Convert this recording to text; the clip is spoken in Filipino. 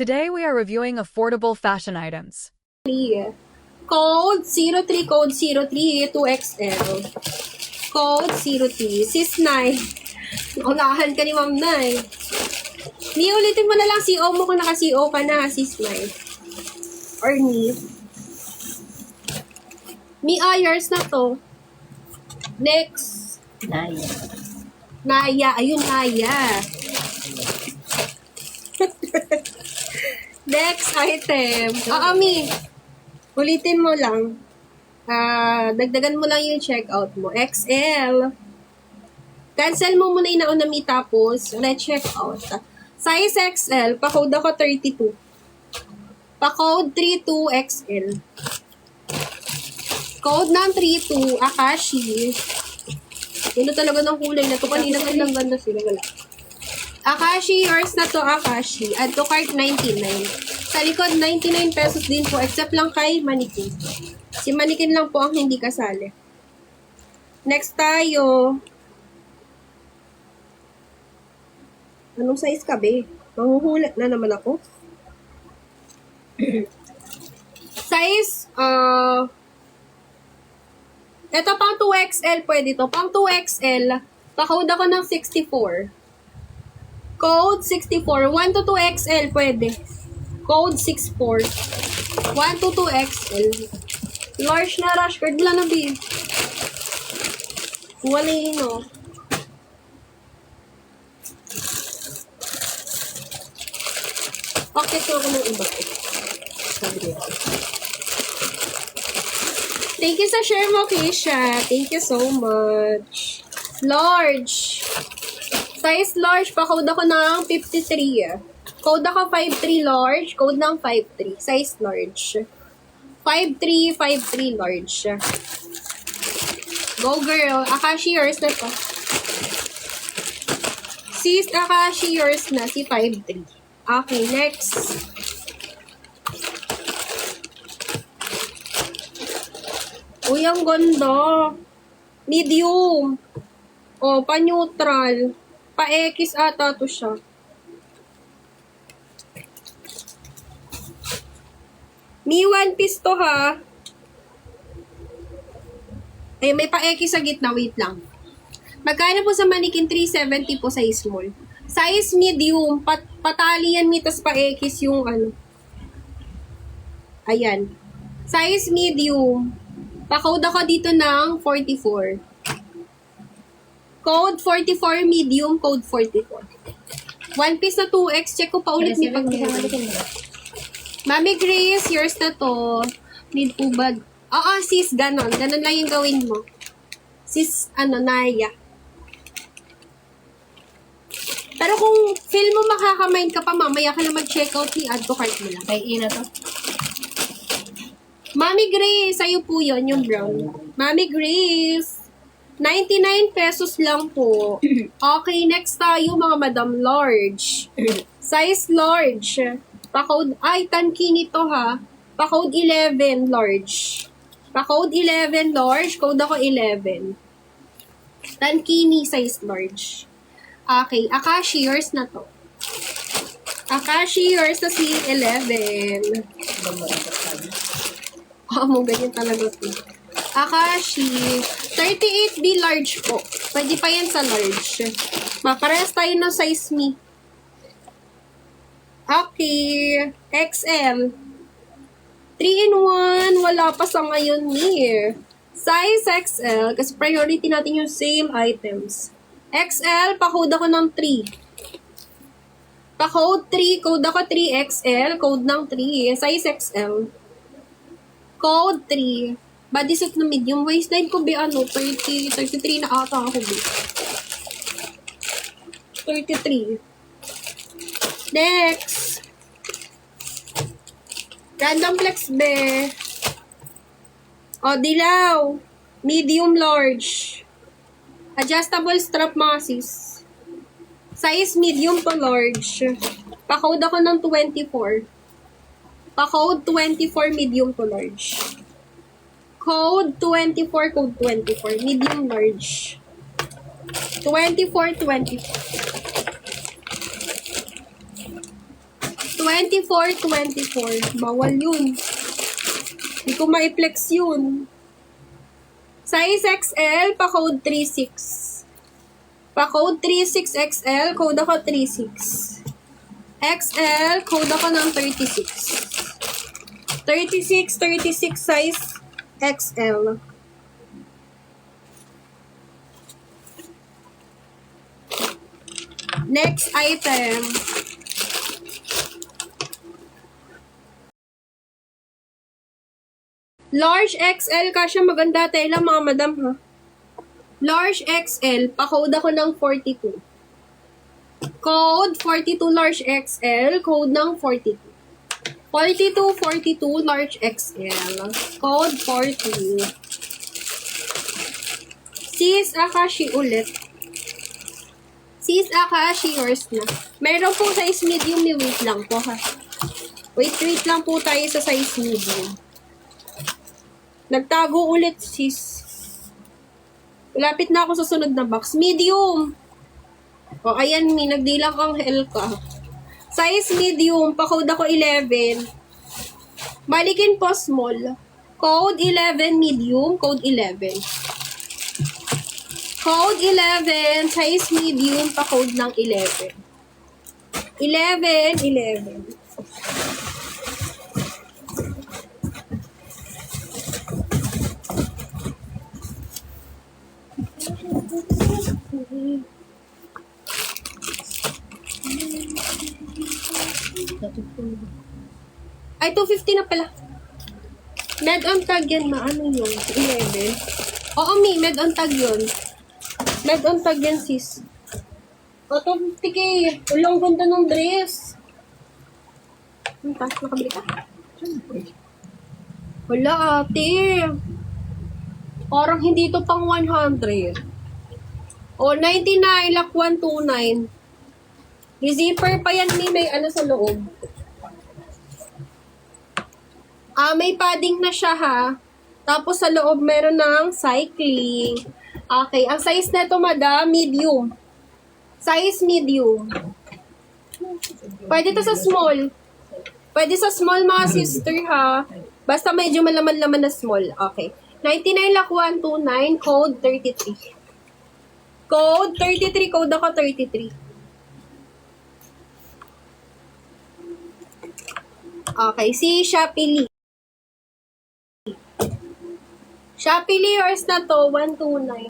Today we are reviewing affordable fashion items. Code 03, code 03, 2XL. Code 03, sis Nay. Unahan ka ni Ma'am Nay. Ni ulitin mo na lang CO mo kung naka-CO ka na, sis Nay. Or ni. Mi ayers na to. Next. Naya. Naya. Ayun, Naya. Next item. Mi. Ulitin mo lang. Dagdagan mo lang yung checkout mo. XL. Cancel mo muna yung nauna Mi tapos re-checkout. Size XL. Pa-code ako 32. Pa-code 32XL. Code ng 32, Akashi. Yun talaga ng kulay na to. Kanina ka lang ganda sila. Wala. Akashi, yours na to, Akashi. Add to cart 99. Sa likod, 99 pesos din po. Except lang kay Manikin. Si Manikin lang po ang hindi kasali. Next tayo. Anong size ka, be? Manghuhulat na naman ako. Size, ito pang 2XL, pwede to. Pang 2XL, pa-code ako ng 64. Code 64. 1 to 2XL, pwede. Code 64. 1 to 2XL. Large na rush card lang na, B. Wala yun, no. Pakit ko ako ng iba. Sabi niya. Thank you sa share mo, Keisha. Thank you so much. Large. Size large. Pa-code ako ng 53. Code ako 53 large. Code ng 53. Size large. 53 large. Go girl. Akashi yours na to. Sis, Akashi yours na. Si 53. Okay, next. Uy, ang ganda. Medium. O, pa-neutral. Pa-X ata to siya. Mi one piece to, ha. Ay, may pa-X sa gitna. Wait lang. Magkano po sa Manikin? 370 po sa small. Size medium. Patali yan, mi. Tas pa-X yung ano. Ayan. Size medium. Pa-code ako dito ng 44. Code 44, medium, code 44. One piece na 2X. Check ko pa ulit ni pag Mami Grace, yours na to. Need ubad. Oo, sis, ganon. Ganon lang yung gawin mo. Sis, Naya. Pero kung feel mo makakamind ka pa, mamaya ka na mag-checkout ni add to cart mo lang. Kay Ina to. Mami Grace, sa'yo po yun, yung brown. Mami Grace, 99 pesos lang po. Okay, next tayo mga madam, large. Size large. Pa-code, ay, tankini to ha. Pa-code 11, large. Pa-code 11, large. Code ako 11. Tankini, size large. Okay, Akashi, yours na to. Akashi, yours na si 11. Mo ganyan talaga ito. Akashi. 38B large po. Pwede pa yan sa large. Maparehas tayo ng size me. Okay. XL. 3-in-1. Wala pa sa ngayon ni. Size XL. Kasi priority natin yung same items. XL. Pa-code ako ng 3. Pa-code 3. Code ako 3XL. Code ng 3. Size XL. Code 3. Bodysuit na medium. Waistline ko, 33 na ata ako, 33. Next. Random flex, be. O, dilaw. Medium large. Adjustable strap, mga sis. Size medium to large. Pa-code ako ng 24. Pa-code 24, medium to large. Code 24, code 24. Medium large. 24, 24. 24. Bawal yun. Hindi ko ma-flex yun. Size XL, pa-code 36. Pa-code 36XL, code ako 36. XL, code ako ng 36. 36 size XL. Next item. Large XL, kasya maganda tela mga madam ha. Large XL, pa-code ako ng 42. Code 42 large XL, code ng 42. 42 large XL, code 40. Sis Akashi ulit. Sis Akashi, yours na. Meron po size medium, wait lang po ha. Wait lang po tayo sa size medium. Nagtago ulit, sis. Lapit na ako sa sunod na box. Medium. O, ayan, nagdilang ang hell ka. Size medium, pa-code ako 11. Balikin po small. Code 11 medium, code 11. Code 11, size medium, pa-code ng 11. 11. Ay, 250 na pala. Med on tag yan, maano yun? 11. Oo, med on tag yun. Med on tag yan, sis. O, 250k. Ulang ganda ng dress. Ang taas, nakabili ka? Wala, ate. Parang hindi to pang 100. O, 99, lock 129. Zipper pa yan, may ano sa loob. May padding na siya ha. Tapos sa loob meron ng cycling. Okay, ang size nito madam, medium. Size medium. Pwede to sa small. Pwede sa small mga sister ha. Basta medyo malaman-laman na small. Okay. 99 lock 129, code 33. Code 33, code ako 33. Okay, si Shopee Lee. Shopee Lee, yours na to, 129.